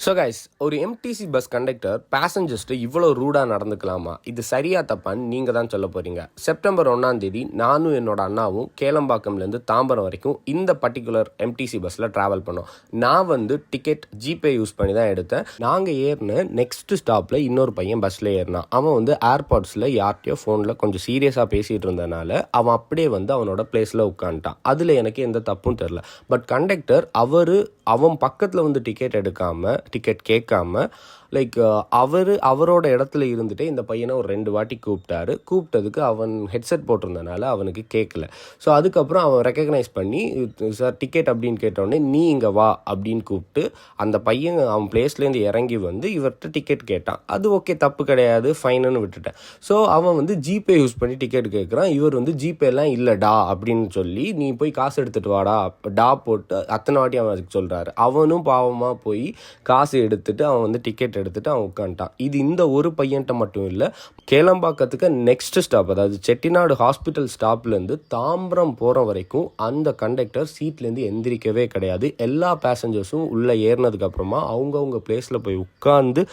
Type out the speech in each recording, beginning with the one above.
So guys, ஒரு MTC bus conductor பேசஞ்சர்ஸ்ட்டு இவ்வளோ ரூடாக நடந்துக்கலாமா? இது சரியா தப்பான்னு நீங்கள் தான் சொல்ல போகிறீங்க. செப்டம்பர் 1 நானும் என்னோட அண்ணாவும் கேளம்பாக்கம்லேருந்து தாம்பரம் வரைக்கும் இந்த பர்டிகுலர் எம்டிசி பஸ்ஸில் ட்ராவல் பண்ணோம். நான் டிக்கெட் ஜிபே யூஸ் பண்ணி தான் எடுத்தேன். நாங்கள் ஏறின நெக்ஸ்ட் ஸ்டாப்பில் இன்னொரு பையன் பஸ்ஸில் ஏறினான். அவன் ஏர்பாட்ஸில் யார்கிட்டயோ ஃபோனில் கொஞ்சம் சீரியஸாக பேசிகிட்டு இருந்தனால அவன் அப்படியே அவனோட பிளேஸில் உட்காந்துட்டான். அதில் எனக்கு எந்த தப்பும் தெரில. பட் கண்டக்டர் அவன் பக்கத்தில் டிக்கெட் எடுக்காமல், டிக்கெட் கேட்காம, அவரோட இடத்துல இருந்துட்டு இந்த பையனை ஒரு 2 வாட்டி கூப்பிட்டதுக்கு அவன் ஹெட்செட் போட்டிருந்தனால அவனுக்கு கேட்கல. ஸோ அதுக்கப்புறம் அவன் ரெக்கக்னைஸ் பண்ணி, சார் டிக்கெட் அப்படின்னு கேட்டோடனே, நீ இங்கே வா அப்படின்னு கூப்பிட்டு அந்த பையன் அவன் பிளேஸ்லேருந்து இறங்கி இவர்கிட்ட டிக்கெட் கேட்டான். அது ஓகே, தப்பு கிடையாது, ஃபைனுன்னு விட்டுட்டேன். ஸோ அவன் ஜிபே யூஸ் பண்ணி டிக்கெட் கேட்குறான். இவர் ஜிபேலாம் இல்லைடா அப்படின்னு சொல்லி, நீ போய் காசு எடுத்துகிட்டு வாடா டா போட்டு அத்தனை வாட்டி அவன் அதுக்கு சொல்கிறாரு. அவனும் பாவமாக போய் காசு எடுத்துட்டு அவன் டிக்கெட் எடுத்துட்டு அவன் உட்காந்துட்டான். இது இந்த ஒரு பையன்ட்ட மட்டும் இல்லை, கேளம்பாக்கத்துக்கு நெக்ஸ்ட் ஸ்டாப், அதாவது செட்டிநாடு ஹாஸ்பிட்டல் ஸ்டாப்லேருந்து தாம்பரம் போகிற வரைக்கும் அந்த கண்டக்டர் சீட்லேருந்து எந்திரிக்கவே கிடையாது. எல்லா பேசஞ்சர்ஸும் உள்ளே ஏறினதுக்கு அப்புறமா அவங்கவுங்க பிளேஸில் போய் உட்காந்து,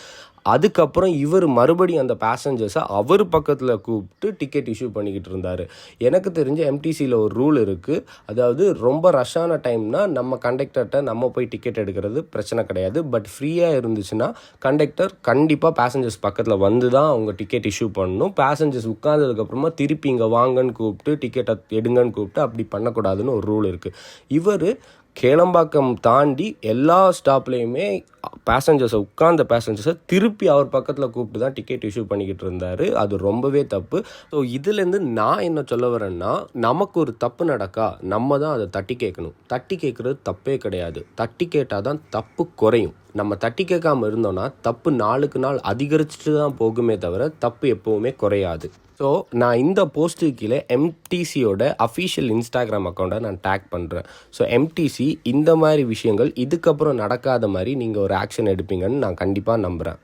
அதுக்கப்புறம் இவர் மறுபடியும் அந்த பேசஞ்சர்ஸை அவர் பக்கத்தில் கூப்பிட்டு டிக்கெட் இஷ்யூ பண்ணிக்கிட்டு இருந்தார். எனக்கு தெரிஞ்ச எம்டிசியில் ஒரு ரூல் இருக்குது. அதாவது ரொம்ப ரஷ்ஷான டைம்னா நம்ம கண்டக்டர்கிட்ட நம்ம போய் டிக்கெட் எடுக்கிறது பிரச்சனை கிடையாது. பட் ஃப்ரீயாக இருந்துச்சுன்னா கண்டக்டர் கண்டிப்பாக பேசஞ்சர்ஸ் பக்கத்தில் தான் அவங்க டிக்கெட் இஷ்யூ பண்ணணும். பேசஞ்சர்ஸ் உட்கார்ந்ததுக்கப்புறமா திருப்பி இங்கே வாங்கன்னு கூப்பிட்டு டிக்கெட்டை எடுங்கன்னு கூப்பிட்டு அப்படி பண்ணக்கூடாதுன்னு ஒரு ரூல் இருக்குது. இவர் கேளம்பாக்கம் தாண்டி எல்லா ஸ்டாப்லேயுமே பேசஞ்சர்ஸை திருப்பி அவர் பக்கத்தில் கூப்பிட்டு தான் டிக்கெட் இஷ்யூ பண்ணிக்கிட்டு இருந்தார். அது ரொம்பவே தப்பு. ஸோ இதுலேருந்து நான் என்ன சொல்ல வரேன்னா, நமக்கு ஒரு தப்பு நடக்கா நம்ம தான் அதை தட்டி கேட்கணும். தட்டி கேட்குறது தப்பே கிடையாது. தட்டி கேட்டால் தான் தப்பு குறையும். நம்ம தட்டி கேட்காமல் இருந்தோன்னா தப்பு நாளுக்கு நாள் அதிகரிச்சுட்டு தான் போகுமே தவிர தப்பு எப்போவுமே குறையாது. ஸோ நான் இந்த போஸ்ட்டுக்கு கீழே எம்டிசியோட அஃபீஷியல் இன்ஸ்டாகிராம் அக்கௌண்ட்டை நான் டேக் பண்ணுறேன். ஸோ எம்டிசி இந்த மாதிரி விஷயங்கள் இதுக்கப்புறம் நடக்காத மாதிரி நீங்கள் ஒரு ஆக்ஷன் எடுப்பீங்கன்னு நான் கண்டிப்பாக நம்புகிறேன்.